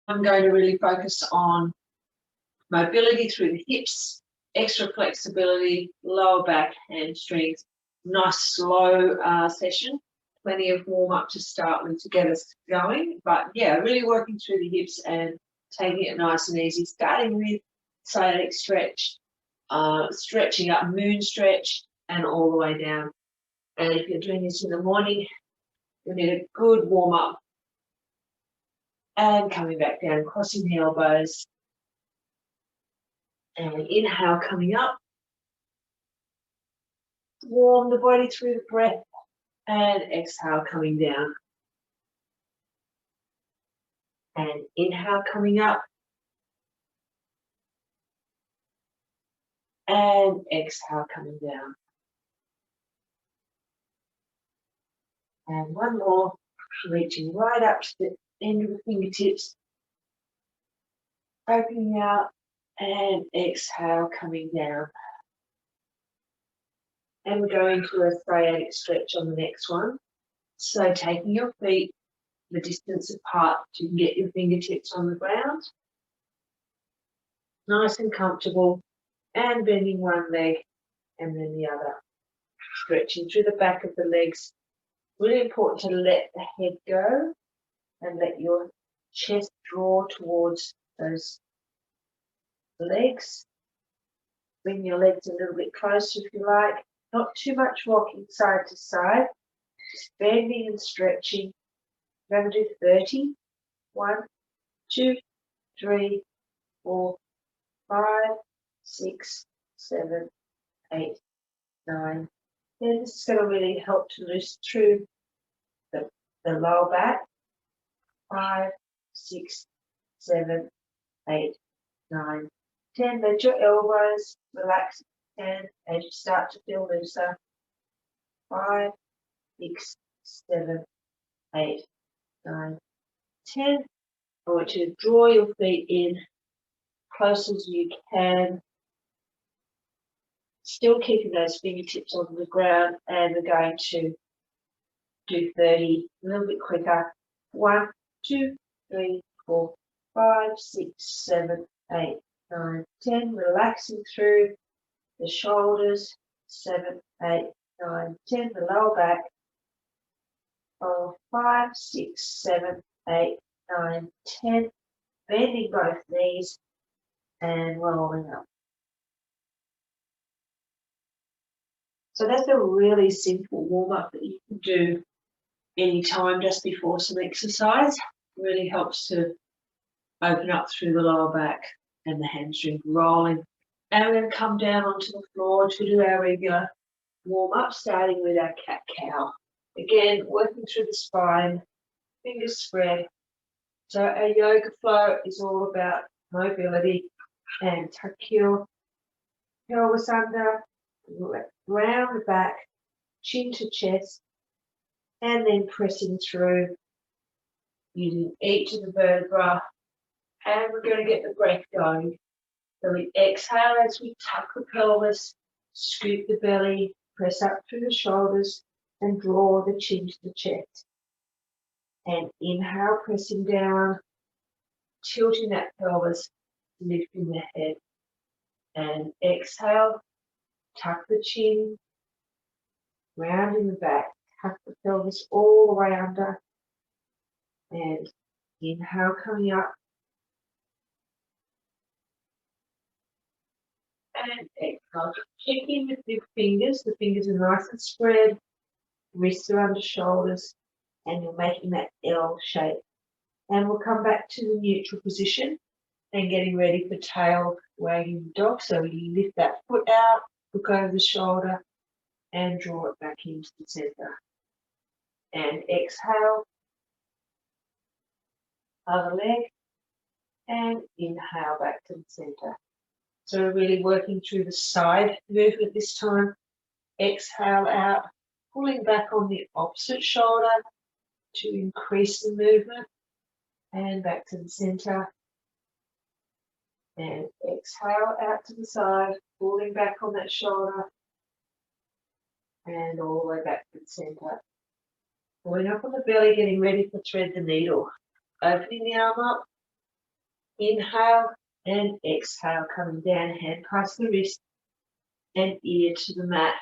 I'm going to really focus on mobility through the hips, extra flexibility, lower back, hamstrings. Nice slow session. Plenty of warm up to start with to get us going. But yeah, really working through the hips and taking it nice and easy. Starting with sciatic stretch, stretching up, moon stretch, and all the way down. And if you're doing this in the morning, you need a good warm up. And coming back down, crossing the elbows. And inhale, coming up. Warm the body through the breath. And exhale, coming down. And inhale, coming up. And exhale, coming down. And one more, reaching right up to the end of the fingertips. Opening out and exhale, coming down. And we're going to a sciatic stretch on the next one. So taking your feet the distance apart so you can get your fingertips on the ground. Nice and comfortable. And bending one leg and then the other. Stretching through the back of the legs. Really important to let the head go and let your chest draw towards those legs. Bring your legs a little bit closer if you like. Not too much rocking side to side. Just bending and stretching. We're going to do 30. 1, 2, 3, 4, 5, 6, 7, 8, 9, 10. This is going to really help to loosen through the lower back. 5, 6, 7, 8, 9, 10. Let your elbows relax and as you start to feel looser. 5, 6, 7, 8, 9, 10. I want you to draw your feet in close as you can. Still keeping those fingertips on the ground, and we're going to do 30 a little bit quicker. 1, 2, 3, 4, 5, 6, 7, 8, 9, 10. Relaxing through the shoulders. 7, 8, 9, 10. The lower back. 5, 6, 7, 8, 9, 10. Bending both knees and rolling up. So that's a really simple warm-up that you can do anytime just before some exercise. Really helps to open up through the lower back and the hamstring, rolling. And we're going to come down onto the floor to do our regular warm-up, starting with our cat-cow. Again, working through the spine, fingers spread. So our yoga flow is all about mobility, and tuck your pelvis under, round the back, chin to chest, and then pressing through using each of the vertebrae. And we're going to get the breath going. So we exhale as we tuck the pelvis, scoop the belly, press up through the shoulders, and draw the chin to the chest. And inhale, pressing down, tilting that pelvis, lifting the head. And exhale, tuck the chin, rounding the back, tuck the pelvis all the way under. And inhale, coming up. And exhale. Check in with your fingers. The fingers are nice and spread. Wrists are under shoulders. And you're making that L shape. And we'll come back to the neutral position and getting ready for tail wagging the dog. So you lift that foot out, look over the shoulder, and draw it back into the center. And exhale, other leg, and inhale back to the center. So we're really working through the side movement this time. Exhale out, pulling back on the opposite shoulder to increase the movement. And back to the center. And exhale out to the side, pulling back on that shoulder. And all the way back to the center. Pulling up on the belly, getting ready to thread the needle. Opening the arm up, Inhale and exhale, coming down, hand past the wrist and ear to the mat.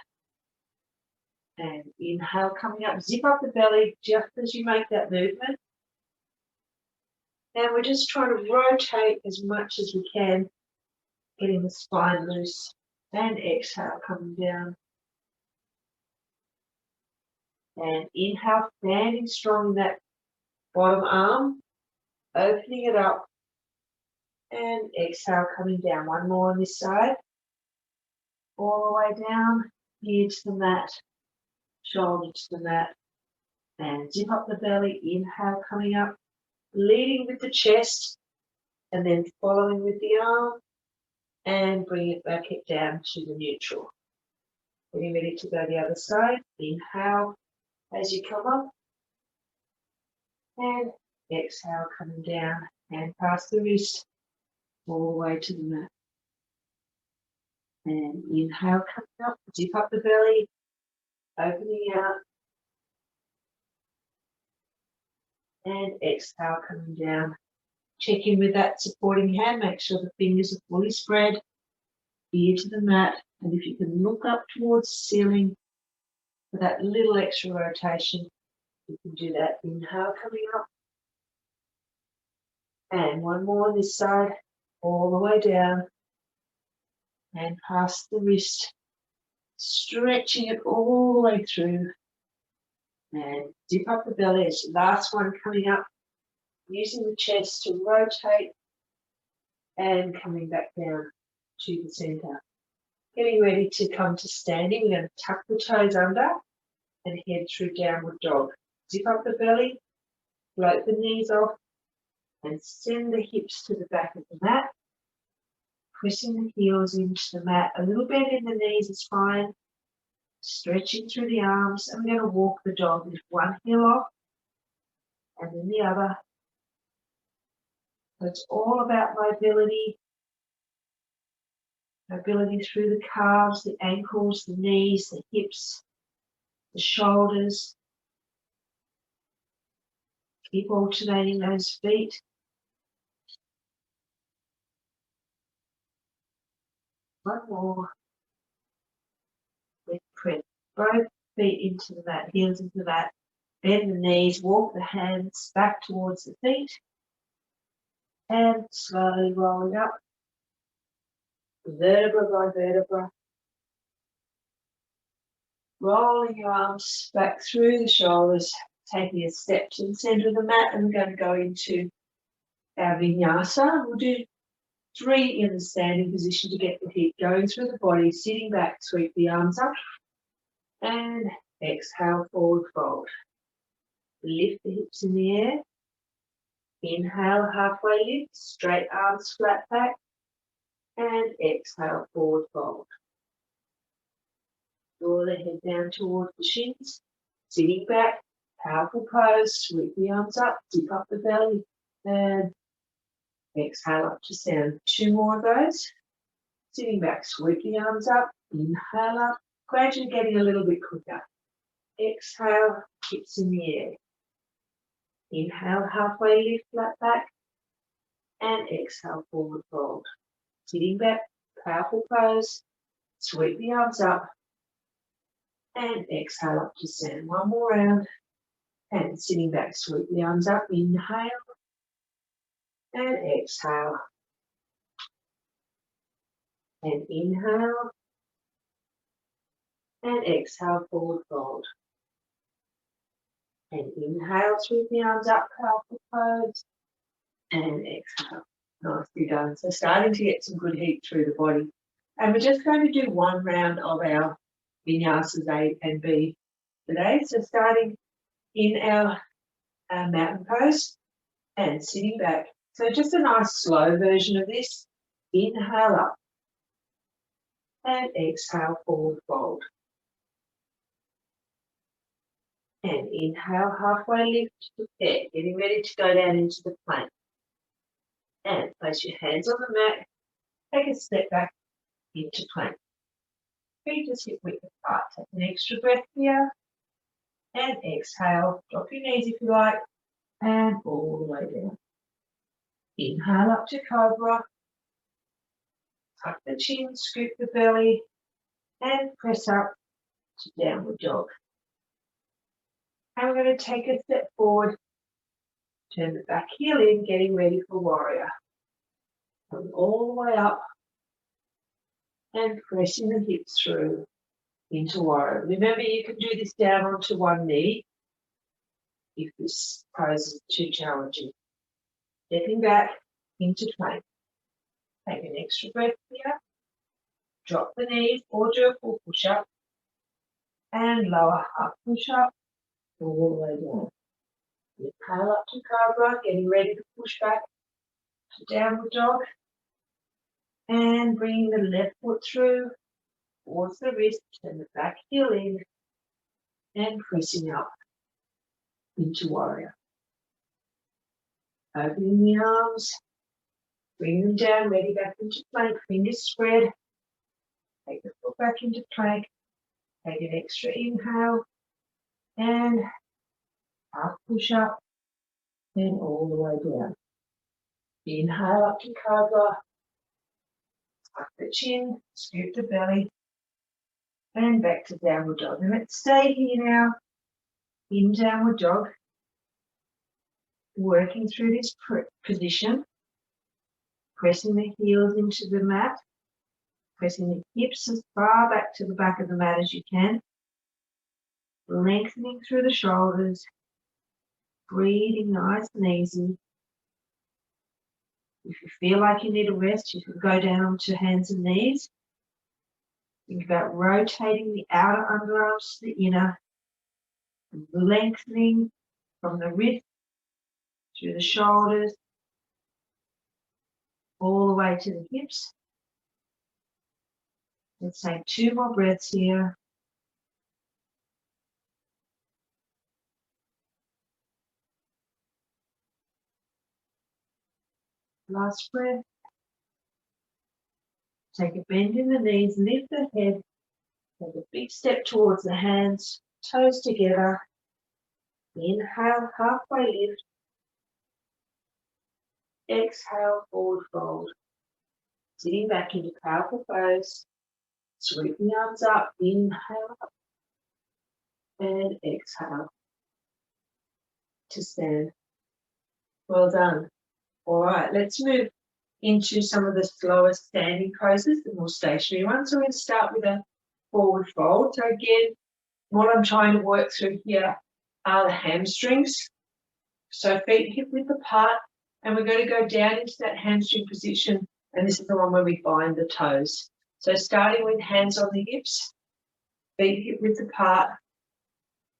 And inhale, coming up, zip up the belly just as you make that movement. And we're just trying to rotate as much as we can, getting the spine loose. And exhale, coming down. And inhale, standing strong in that bottom arm, opening it up. And exhale, coming down. One more on this side. All the way down, ear to the mat, shoulder to the mat. And zip up the belly, inhale, coming up, leading with the chest, and then following with the arm, and bring it back down to the neutral. Getting ready to go the other side. Inhale as you come up, and exhale, coming down, hand past the wrist, all the way to the mat. And inhale, coming up, zip up the belly, opening out, and exhale, coming down. Check in with that supporting hand, make sure the fingers are fully spread, ear to the mat, and if you can look up towards the ceiling for that little extra rotation, you can do that. Inhale, coming up, and one more on this side, all the way down, and past the wrist, stretching it all the way through, and dip up the belly as your last one coming up, using the chest to rotate, and coming back down to the center. Getting ready to come to standing, we're going to tuck the toes under and head through downward dog. Zip up the belly, float the knees off, and send the hips to the back of the mat. Pressing the heels into the mat. A little bend in the knees is fine. Stretching through the arms. And we're going to walk the dog with one heel off and then the other. So it's all about mobility. Mobility through the calves, the ankles, the knees, the hips, the shoulders. Keep alternating those feet. One more. Let's press both feet into the mat, heels into the mat. Bend the knees, walk the hands back towards the feet. And slowly rolling up. Vertebra by vertebra. Rolling your arms back through the shoulders, taking a step to the center of the mat, and we're going to go into our vinyasa. We'll do 3 in the standing position to get the heat going through the body, sitting back, sweep the arms up, and exhale, forward fold. Lift the hips in the air. Inhale, halfway lift, straight arms flat back, and exhale, forward fold. Draw the head down towards the shins, sitting back, powerful pose, sweep the arms up, dip up the belly, and exhale up to stand. 2 more of those. Sitting back, sweep the arms up, inhale up, gradually getting a little bit quicker. Exhale, hips in the air. Inhale, halfway lift, flat back, and exhale, forward fold. Sitting back, powerful pose, sweep the arms up, and exhale up to stand. 1 more round, and sitting back, sweep the arms up, inhale, and exhale, and inhale, and exhale, forward fold. And inhale, sweep the arms up, powerful pose, and exhale. Nicely done. So starting to get some good heat through the body. And we're just going to do 1 round of our vinyasas A and B today. So starting in our mountain pose and sitting back. So just a nice slow version of this. Inhale up and exhale, forward fold. And inhale, halfway lift to the head, getting ready to go down into the plank. And place your hands on the mat, take a step back into plank. Feet just hip width apart. Take an extra breath here. And exhale, drop your knees if you like, and all the way down. Inhale up to cobra. Tuck the chin, scoop the belly, and press up to downward dog. And we're going to take a step forward, turn the back heel in, getting ready for warrior. Come all the way up and pressing the hips through into warrior. Remember, you can do this down onto one knee if this pose is too challenging. Stepping back into plank. Take an extra breath here. Drop the knees or do a full push-up. And lower half push-up all the way down. Inhale up to cobra, getting ready to push back to downward dog. And bring the left foot through towards the wrist and the back heel in. And pressing up into warrior. Opening the arms. Bring them down, ready back into plank, fingers spread. Take the foot back into plank. Take an extra inhale. And half push up. And all the way down. Inhale up to cobra. Tuck the chin, scoop the belly. And back to downward dog. And let's stay here now in downward dog. Working through this position. Pressing the heels into the mat. Pressing the hips as far back to the back of the mat as you can. Lengthening through the shoulders. Breathing nice and easy. If you feel like you need a rest, you can go down onto hands and knees. Think about rotating the outer underarms to the inner. Lengthening from the wrist through the shoulders. All the way to the hips. Let's take 2 more breaths here. Last breath. Take a bend in the knees, lift the head. Take a big step towards the hands, toes together. Inhale, halfway lift. Exhale, forward fold. Sitting back into powerful pose. Sweep the arms up, inhale up. And exhale to stand. Well done. All right, let's move into some of the slower standing poses, the more stationary ones. So we're going to start with a forward fold. So again, what I'm trying to work through here are the hamstrings. So feet hip width apart, and we're going to go down into that hamstring position, and this is the one where we bind the toes. So starting with hands on the hips, feet hip width apart,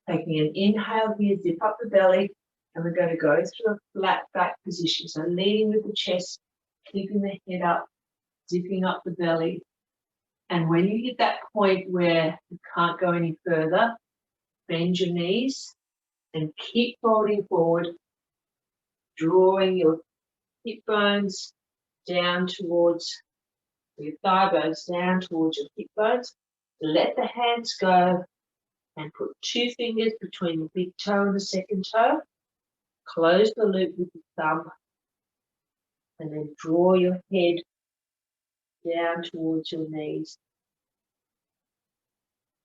taking an inhale here, zip up the belly, and we're going to go through a flat back position. So leading with the chest, keeping the head up, zipping up the belly. And when you hit that point where you can't go any further, bend your knees and keep folding forward, drawing your hip bones down towards your thigh bones, down towards your hip bones. Let the hands go and put 2 fingers between the big toe and the second toe. Close the loop with the thumb and then draw your head down towards your knees.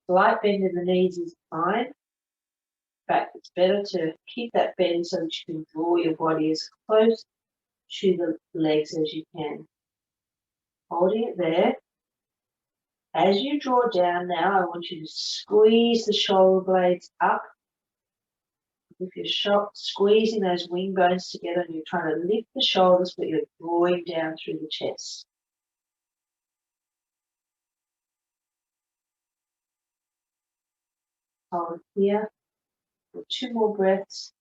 Slight bend in the knees is fine. In fact, it's better to keep that bend so that you can draw your body as close to the legs as you can. Holding it there. As you draw down now, I want you to squeeze the shoulder blades up. If you're squeezing those wing bones together and you're trying to lift the shoulders, but you're drawing down through the chest. Hold here for 2 more breaths.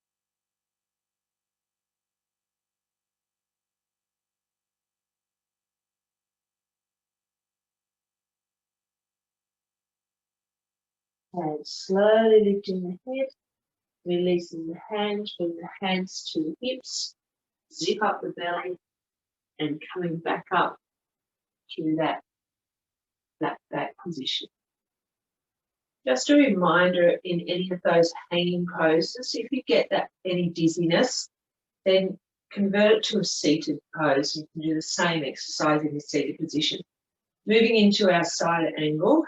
And slowly lifting the head, releasing the hands, bring the hands to the hips, zip up the belly, and coming back up to that back position. Just a reminder, in any of those hanging poses, if you get that any dizziness, then convert it to a seated pose. You can do the same exercise in the seated position. Moving into our side angle,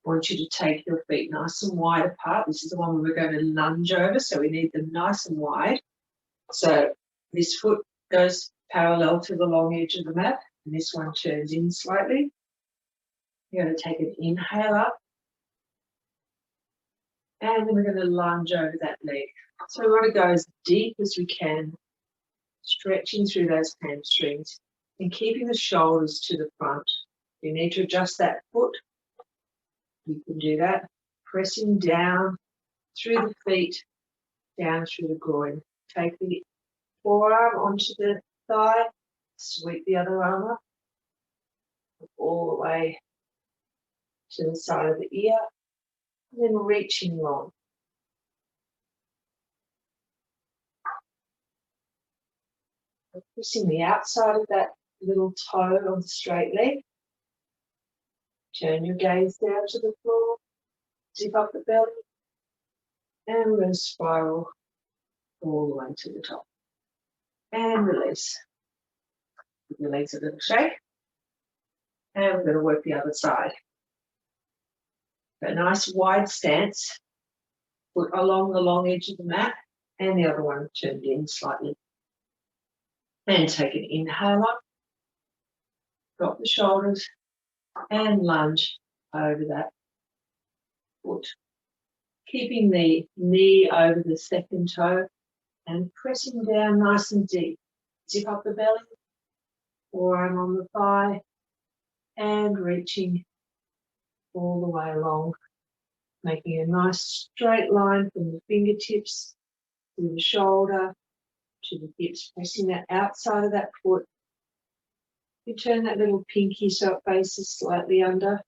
I want you to take your feet nice and wide apart. This is the one we're going to lunge over, so we need them nice and wide. So this foot goes parallel to the long edge of the mat, and this one turns in slightly. You're going to take an inhale up, and then we're going to lunge over that leg. So we want to go as deep as we can, stretching through those hamstrings and keeping the shoulders to the front. You need to adjust that foot. You can do that, pressing down through the feet, down through the groin. Take the forearm onto the thigh, sweep the other arm up, all the way to the side of the ear, and then reaching long. Pressing the outside of that little toe on the straight leg. Turn your gaze down to the floor, zip up the belly, and we're going to spiral all the way to the top. And release. Give your legs a little shake. And we're going to work the other side. A nice wide stance, foot along the long edge of the mat, and the other one turned in slightly. And take an inhale up, drop the shoulders, and lunge over that foot. Keeping the knee over the second toe and pressing down nice and deep. Zip up the belly, forearm on the thigh, and reaching all the way along, making a nice straight line from the fingertips to the shoulder, to the hips, pressing that outside of that foot. You turn that little pinky so it faces slightly under.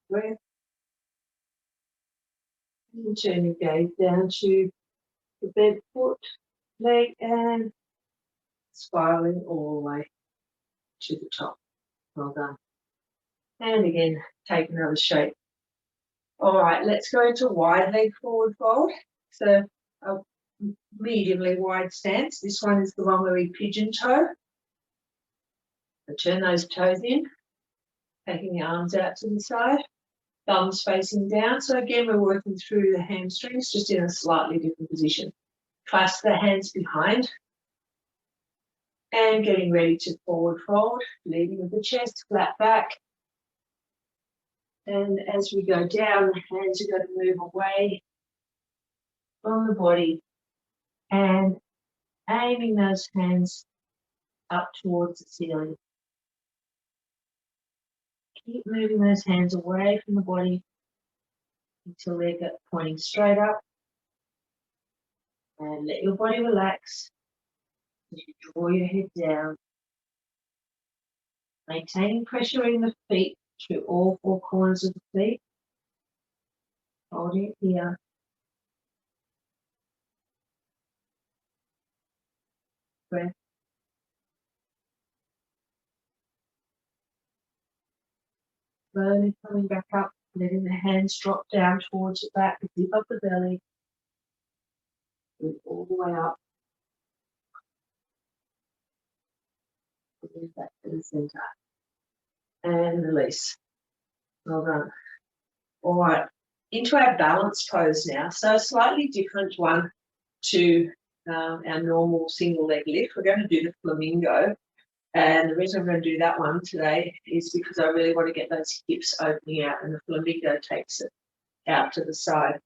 Breath. And turn your gaze down to the bed foot, leg, and spiraling all the way to the top. Well done. And again, take another shape. All right, let's go into wide leg forward fold. So a mediumly wide stance. This one is the one where we pigeon toe. So turn those toes in, taking the arms out to the side, thumbs facing down. So again, we're working through the hamstrings, just in a slightly different position. Clasp the hands behind. And getting ready to forward fold, leading with the chest, flat back. And as we go down, the hands are going to move away from the body and aiming those hands up towards the ceiling. Keep moving those hands away from the body until they're pointing straight up. And let your body relax as you draw your head down. Maintaining pressure in the feet through all four corners of the feet. Holding it here. Breath. Slowly coming back up, letting the hands drop down towards the back, zip up the belly. Move all the way up. Move back to the center. And release. Well done. All right, into our balance pose now. So a slightly different one to our normal single leg lift. We're going to do the flamingo. And the reason I'm going to do that one today is because I really want to get those hips opening out, and the flamingo takes it out to the side.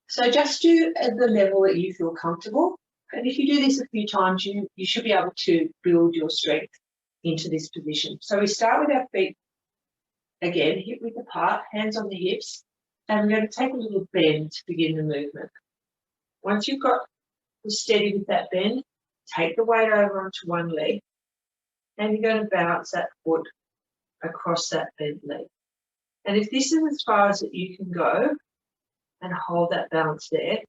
So just do at the level that you feel comfortable. And if you do this a few times, you should be able to build your strength into this position. So we start with our feet, again, hip width apart, hands on the hips, and we're going to take a little bend to begin the movement. Once you've got steady with that bend, take the weight over onto one leg, and you're going to bounce that foot across that bent leg. And if this is as far as that you can go and hold that balance there,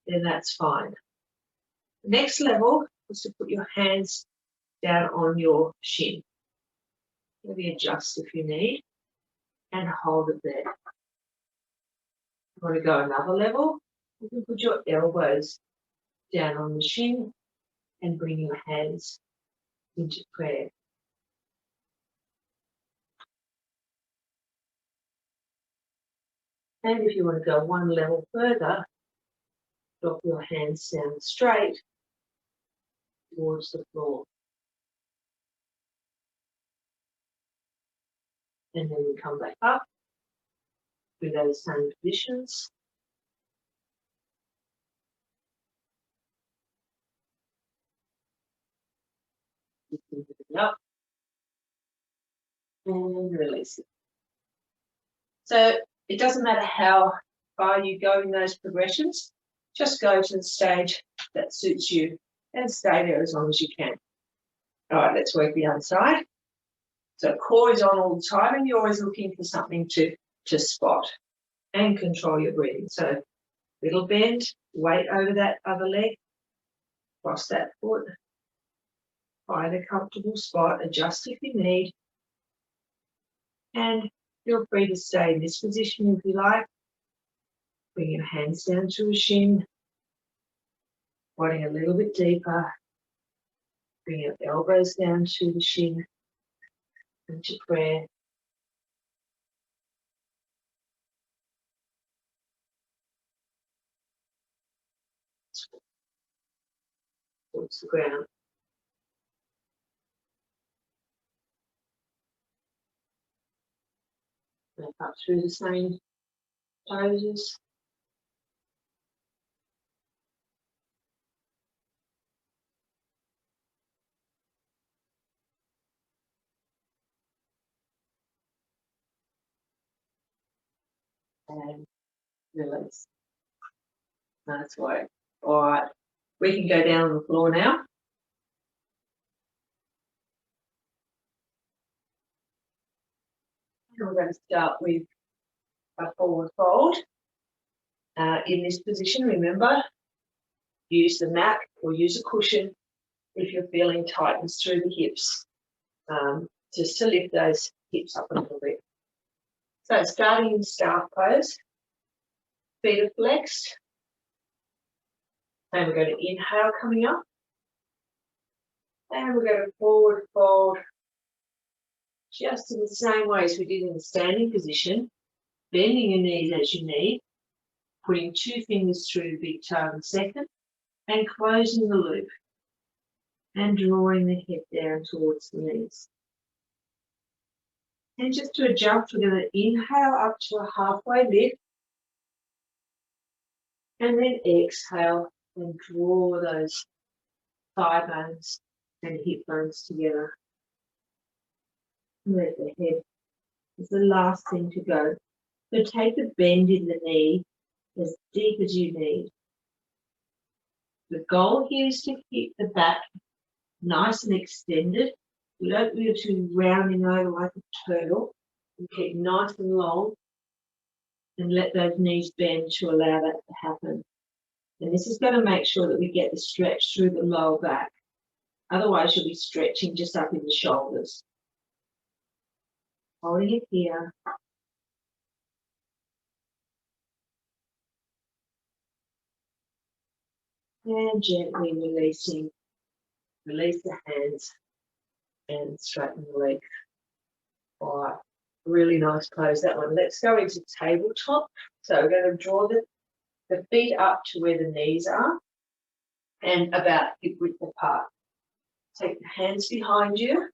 then that's fine. The next level is to put your hands down on your shin. Maybe adjust if you need, and hold it there. You want to go another level, You can put your elbows down on the shin and bring your hands into prayer. And if you want to go one level further, drop your hands down straight towards the floor. And then we come back up with those same positions. Up and release it. So it doesn't matter how far you go in those progressions, just go to the stage that suits you and stay there as long as you can. All right, let's work the other side. So core is on all the time and you're always looking for something to spot and control your breathing. So little bend, weight over that other leg, cross that foot, find a comfortable spot, adjust if you need, and feel free to stay in this position if you like. Bring your hands down to a shin, body a little bit deeper. Bring your elbows down to the shin, into prayer. Towards the ground. Back up through the same poses. And release. That's right. All right. We can go down on the floor now. And we're going to start with a forward fold. In this position, remember, use the mat or use a cushion if you're feeling tightness through the hips, just to lift those hips up a little bit. So starting in staff pose, feet are flexed, and we're going to inhale coming up, and we're going to forward fold just in the same way as we did in the standing position, bending your knees as you need, putting 2 fingers through the big toe in the second, and closing the loop, and drawing the head down towards the knees. And just to adjust, we're going to inhale up to a halfway lift, and then exhale and draw those thigh bones and hip bones together. Let the head is the last thing to go. So take a bend in the knee as deep as you need. The goal here is to keep the back nice and extended. We don't move to rounding over like a turtle. We keep nice and long and let those knees bend to allow that to happen. And this is going to make sure that we get the stretch through the lower back. Otherwise, you'll be stretching just up in the shoulders. Holding it here. And gently releasing. Release the hands and straighten the legs. All right, really nice pose, that one. Let's go into tabletop. So we're going to draw the feet up to where the knees are and about hip width apart. Take the hands behind you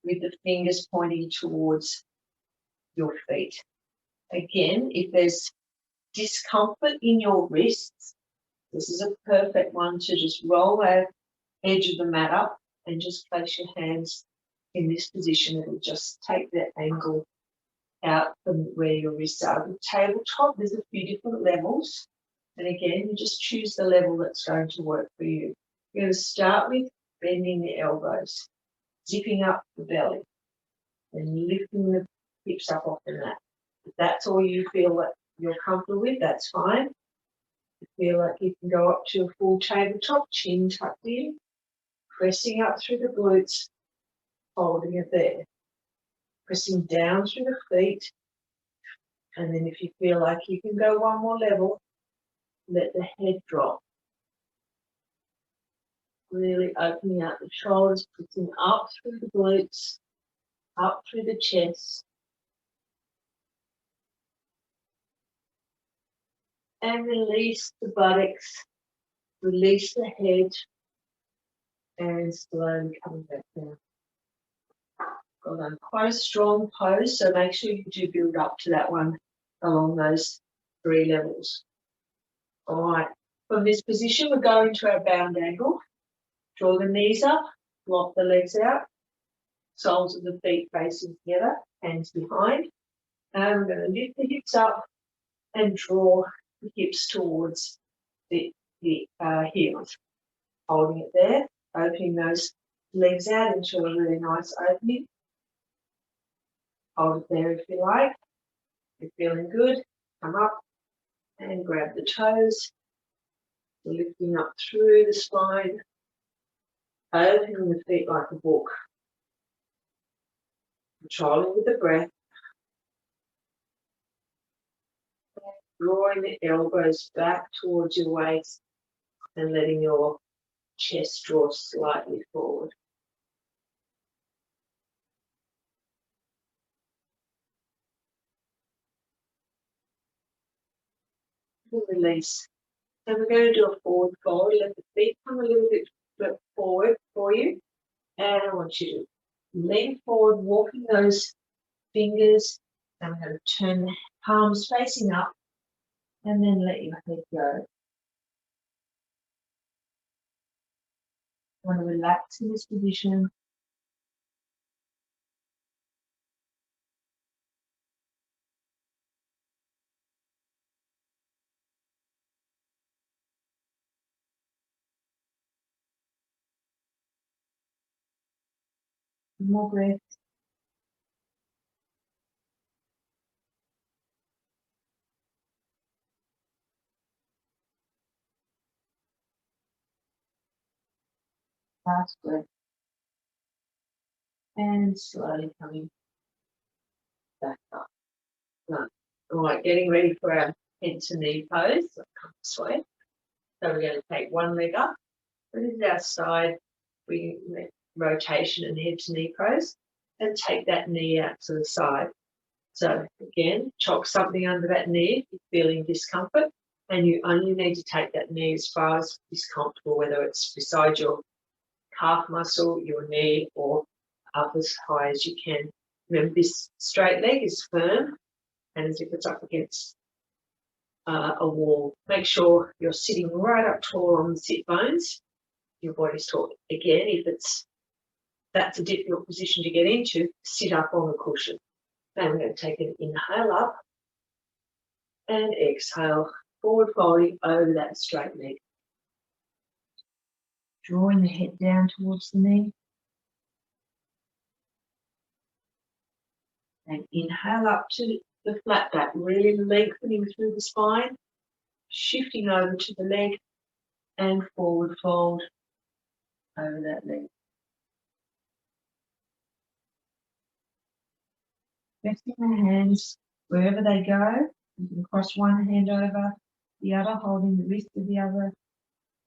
with the fingers pointing towards your feet. Again, if there's discomfort in your wrists, this is a perfect one to just roll that edge of the mat up and just place your hands in this position. It'll just take that angle out from where your wrists are. The tabletop, there's a few different levels. And again, you just choose the level that's going to work for you. You're going to start with bending the elbows, zipping up the belly, and lifting the hips up off the mat. If that's all you feel that you're comfortable with, that's fine. You feel like you can go up to a full tabletop, chin tucked in, pressing up through the glutes, holding it there. Pressing down through the feet. And then if you feel like you can go one more level, let the head drop. Really opening out the shoulders, pushing up through the glutes, up through the chest. And release the buttocks, release the head, and slowly coming back down. Well done. Quite a strong pose, so make sure you do build up to that one along those 3 levels. All right, from this position, we're going to our bound angle. Draw the knees up, lock the legs out, soles of the feet facing together, hands behind. And we're going to lift the hips up and draw the hips towards the heels. Holding it there, opening those legs out into a really nice opening. Hold it there if you like. If you're feeling good, come up and grab the toes. Lifting up through the spine. Opening the feet like a book. Controlling with the breath. Drawing the elbows back towards your waist and letting your chest draw slightly forward. Release. And we're going to do a forward fold. Let the feet come a little bit forward for you. And I want you to lean forward, walking those fingers. And I'm going to turn the palms facing up and then let your head go. I want to relax in this position. More breath. Last breath. And slowly coming back up. Right. All right, getting ready for our head to knee pose. Come this way. So we're going to take one leg up. This is our side rotation and head to knee pose. And take that knee out to the side. So again, chalk something under that knee if you're feeling discomfort. And you only need to take that knee as far as is comfortable, whether it's beside your calf muscle, your knee, or up as high as you can. Remember, this straight leg is firm and as if it's up against a wall. Make sure you're sitting right up tall on the sit bones. Your body's taut. Again, if that's a difficult position to get into, sit up on the cushion. Then we're going to take an inhale up and exhale, forward folding over that straight leg. Drawing the head down towards the knee. And inhale up to the flat back, really lengthening through the spine, shifting over to the leg and forward fold over that leg. Resting the hands wherever they go. You can cross one hand over the other, holding the wrist of the other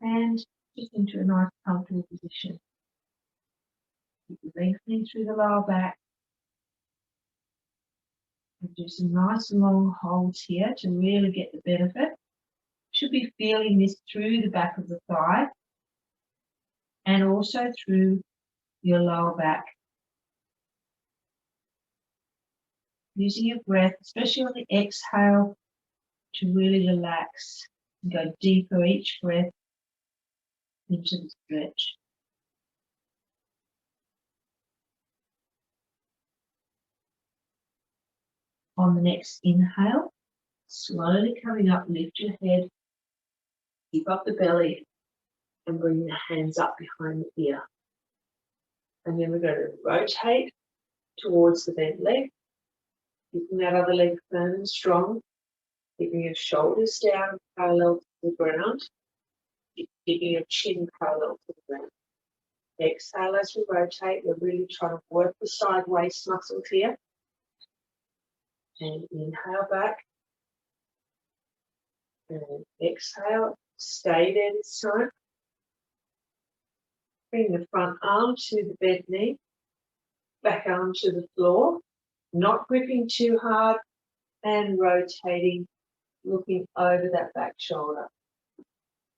hand just into a nice comfortable position. Keep lengthening through the lower back. And do some nice long holds here to really get the benefit. Should be feeling this through the back of the thigh and also through your lower back. Using your breath, especially on the exhale, to really relax and go deeper each breath into the stretch. On the next inhale, slowly coming up, lift your head, keep up the belly, and bring the hands up behind the ear. And then we're going to rotate towards the bent leg, keeping that other leg firm and strong, keeping your shoulders down parallel to the ground, keeping your chin parallel to the ground. Exhale as we rotate. We're really trying to work the side waist muscles here. And inhale back. And exhale, stay there this time. Bring the front arm to the bent knee, back arm to the floor, not gripping too hard, and rotating, looking over that back shoulder.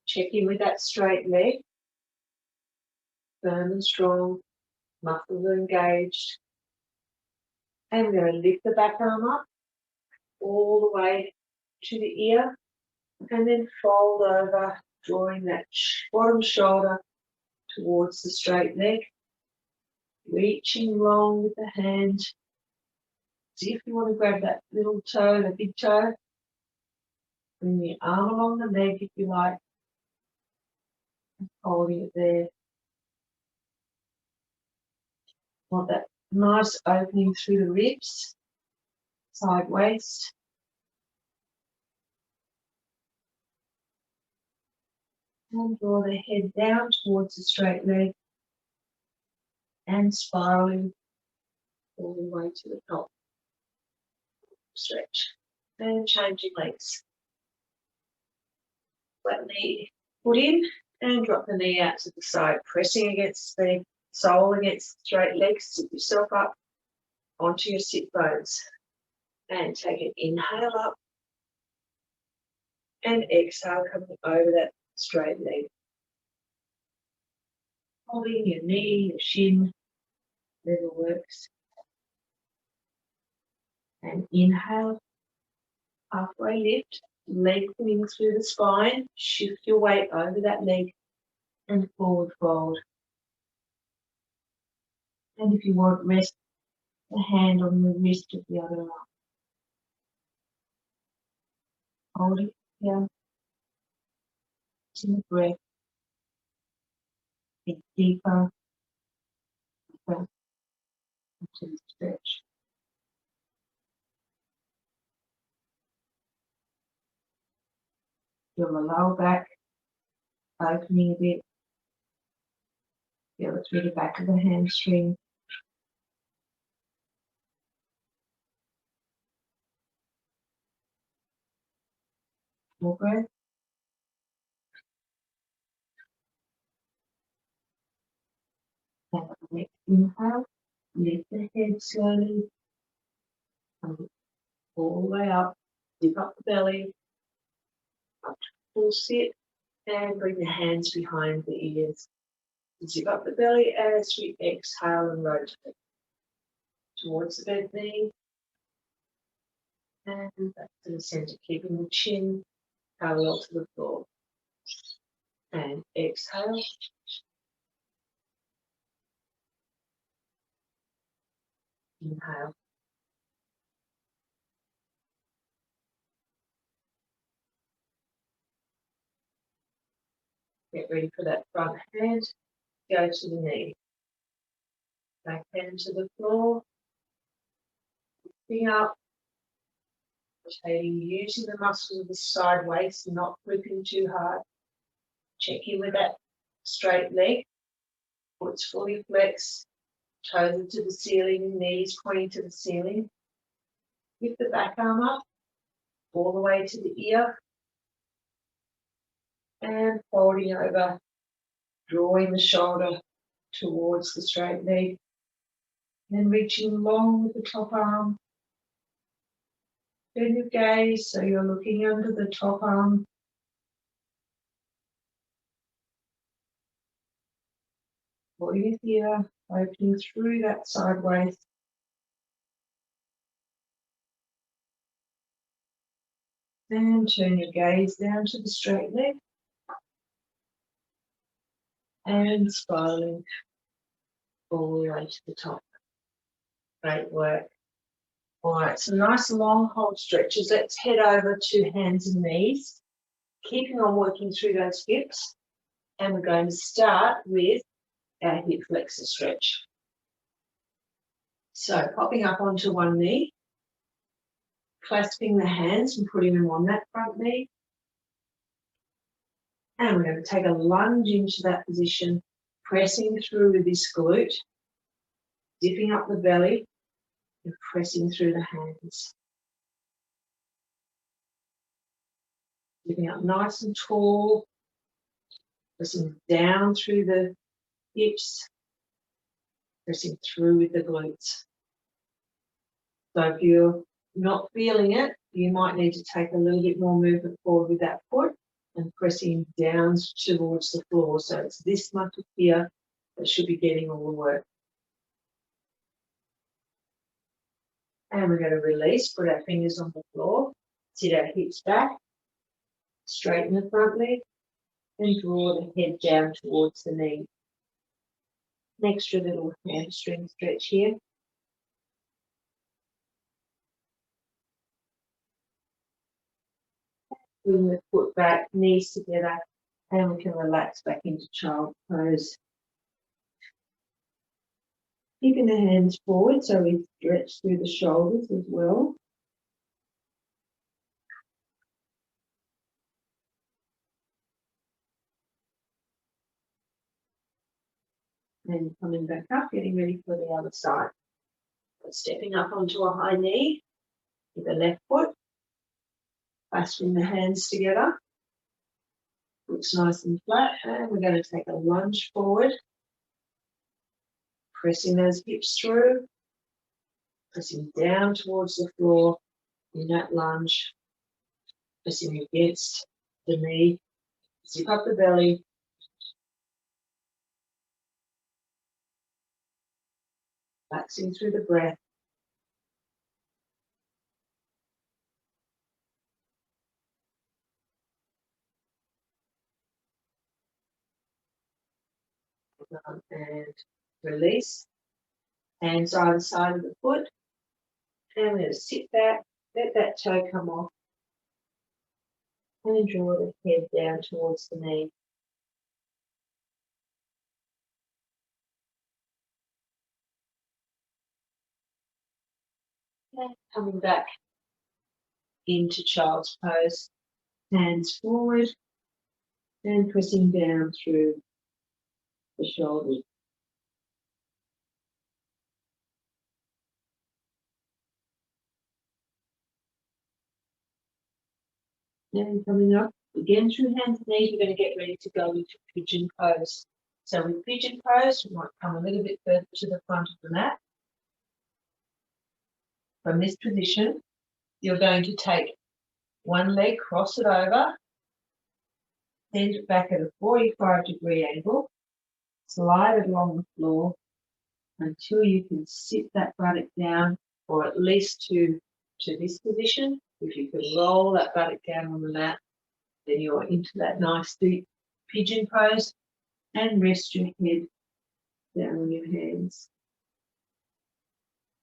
Check in with that straight leg, firm and strong, muscles are engaged. And we're going to lift the back arm up all the way to the ear, and then fold over, drawing that bottom shoulder towards the straight leg, reaching long with the hand. See if you want to grab that little toe, the big toe. Bring the arm along the leg if you like, holding it there. Want that nice opening through the ribs, side waist. And draw the head down towards the straight leg and spiraling all the way to the top. Stretch and changing legs. Flat knee put in and drop the knee out to the side, pressing against the sole against the straight legs. Sit yourself up onto your sit bones and take an inhale up and exhale, coming over that straight leg. Holding your knee, your shin, whatever works. And inhale, halfway lift, lengthening through the spine. Shift your weight over that leg and forward fold. And if you want, rest the hand on the wrist of the other arm. Hold it here. In the breath. Get deeper, deeper into the stretch. Feel the lower back opening a bit. Feel it through the back of the hamstring. More breath. And on the next inhale, lift the head slowly. Come all the way up. Zip up the belly. Up to full sit. And bring the hands behind the ears. Zip up the belly as we exhale and rotate towards the bent knee. And back to the center, keeping the chin parallel to the floor. And exhale. Inhale. Get ready for that front hand. Go to the knee. Back hand to the floor. Lifting up. Rotating, using the muscles of the side waist, not gripping too hard. Check in with that straight leg. Foot's fully flexed. Toes to the ceiling, knees pointing to the ceiling. Lift the back arm up, all the way to the ear. And folding over, drawing the shoulder towards the straight leg. And reaching long with the top arm. Turn your gaze so you're looking under the top arm. Or your ear, opening through that side waist. And turn your gaze down to the straight leg. And spiraling all the way to the top. Great work. All right, some nice long hold stretches. Let's head over to hands and knees, keeping on working through those hips. And we're going to start with our hip flexor stretch. So popping up onto one knee, clasping the hands and putting them on that front knee. And we're going to take a lunge into that position, pressing through with this glute, dipping up the belly and pressing through the hands. Sitting up nice and tall, pressing down through the hips, pressing through with the glutes. So if you're not feeling it, you might need to take a little bit more movement forward with that foot and pressing down towards the floor. So it's this much of here that should be getting all the work. And we're going to release, put our fingers on the floor, sit our hips back, straighten the front leg, and draw the head down towards the knee. An extra little hamstring stretch here. Bring the foot back, knees together, and we can relax back into child pose. Keeping the hands forward so we stretch through the shoulders as well. And coming back up, getting ready for the other side. Stepping up onto a high knee with the left foot, clasping the hands together. Looks nice and flat, and we're going to take a lunge forward, pressing those hips through, pressing down towards the floor in that lunge, pressing against the knee, zip up the belly, relaxing through the breath. And release. Hands either side of the foot. And we're going to sit back, let that toe come off, and draw the head down towards the knee. And coming back into child's pose, hands forward, and pressing down through the shoulders. And coming up again through hands and knees, we're going to get ready to go into pigeon pose. So with pigeon pose, we might come a little bit further to the front of the mat. From this position, you're going to take one leg, cross it over, send it back at a 45-degree angle, slide it along the floor until you can sit that buttock down, or at least to this position. If you can roll that buttock down on the mat, then you're into that nice deep pigeon pose, and rest your head down on your hands.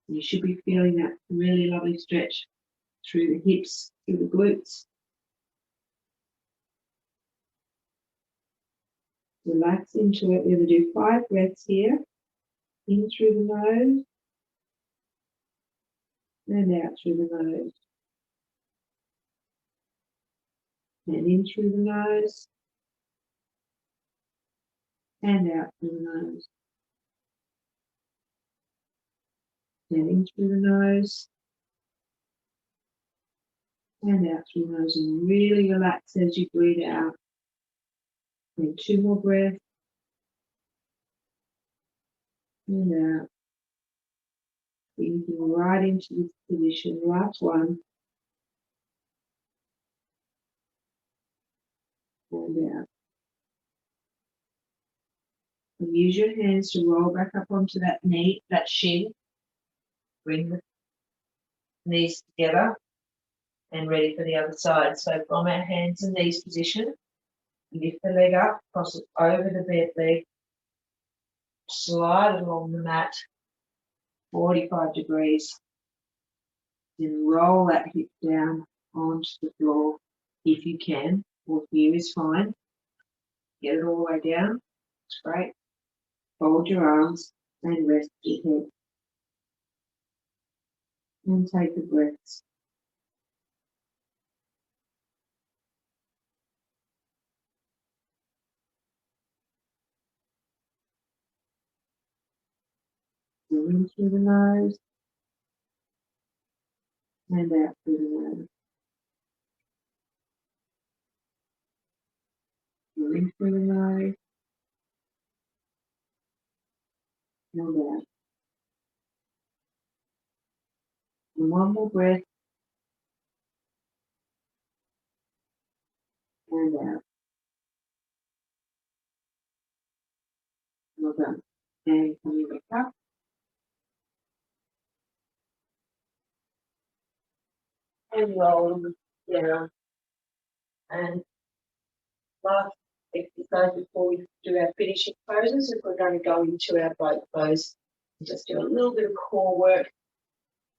You should be feeling that really lovely stretch through the hips, through the glutes. Relax into it. We're going to do 5 breaths here. In through the nose and out through the nose. And in through the nose and out through the nose. And in through the nose and out through the nose. And really relax as you breathe out. And 2 more breaths. And out. Breathing right into this position. Last one. And out. And use your hands to roll back up onto that knee, that shin. Bring the knees together and ready for the other side. So from our hands and knees position, lift the leg up, cross it over the bed leg, slide it along the mat, 45 degrees, then roll that hip down onto the floor if you can, or here is fine. Get it all the way down, it's great. Fold your arms and rest your head. And take the breaths. In through the nose and out through the nose. In through the nose. And down. And one more breath. And out. Well done. And coming back up. And roll down. And last exercise before we do our finishing poses, if we're going to go into our boat pose, just do a little bit of core work.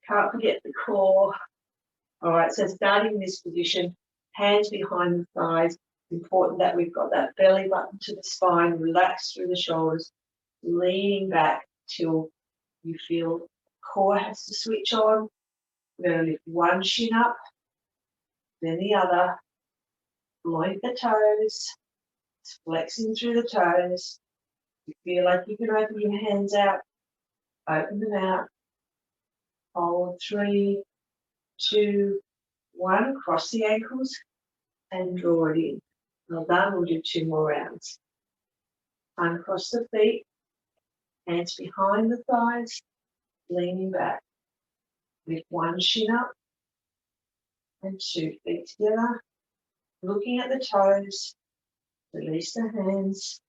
Can't forget the core. All right, so starting in this position, hands behind the thighs. It's important that we've got that belly button to the spine, relax through the shoulders, leaning back till you feel core has to switch on. We're going to lift one shin up, then the other. Point the toes, flexing through the toes. You feel like you can open your hands out, open them out. Hold 3, 2, 1. Cross the ankles and draw it in. Well done. We'll do 2 more rounds. Uncross the feet, hands behind the thighs, leaning back. Lift one shin up and 2 feet together. Looking at the toes, release the hands.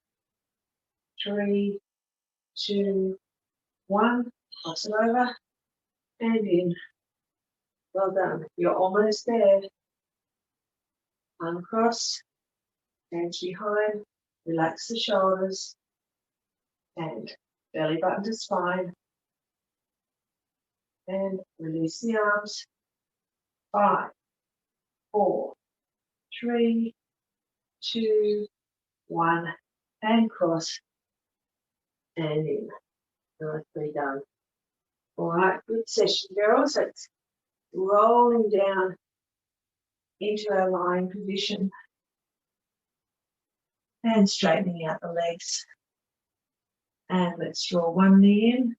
3, 2, 1. Cross it over and in. Well done. You're almost there. Uncross, hands behind, relax the shoulders, and belly button to spine. And release the arms. 5, 4, 3, 2, 1, and cross. And in. Nicely done. All right, good session, girls. It's rolling down into our lying position and straightening out the legs. And let's draw one knee in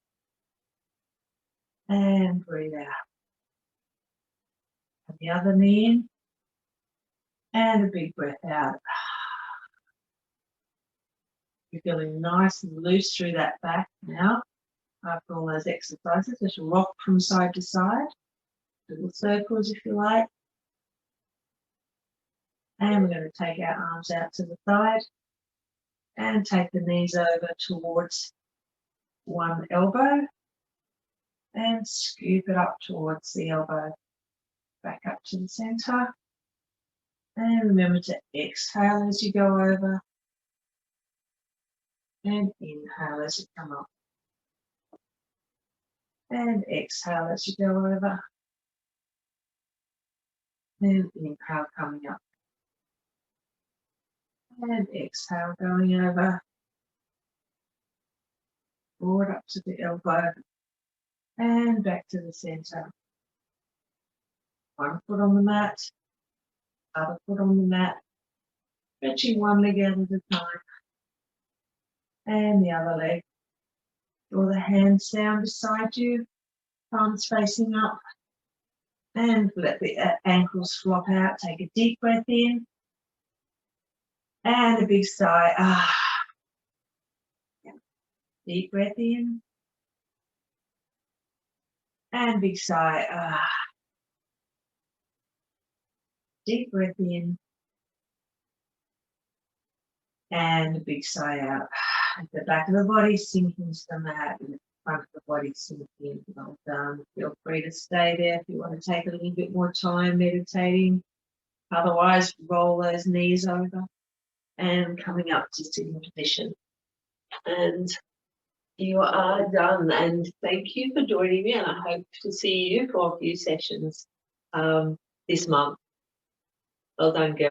and breathe out. And the other knee in and a big breath out. You're feeling nice and loose through that back now. After all those exercises, just rock from side to side, little circles if you like. And we're going to take our arms out to the side and take the knees over towards one elbow and scoop it up towards the elbow. Back up to the center. And remember to exhale as you go over and inhale as you come up. And exhale as you go over. And inhale coming up. And exhale going over. Forward up to the elbow. And back to the center. One foot on the mat. Other foot on the mat. Stretching one leg out at a time. And the other leg. Draw the hands down beside you. Palms facing up. And let the ankles flop out. Take a deep breath in. And a big sigh. Deep breath in. And big sigh. Deep breath in. And a big sigh out. At the back of the body sinking to the mat. And the front of the body sinking. Well done. Feel free to stay there if you want to take a little bit more time meditating. Otherwise, roll those knees over. And coming up to sitting position. And you are done. And thank you for joining me. And I hope to see you for a few sessions this month. Well done, girl.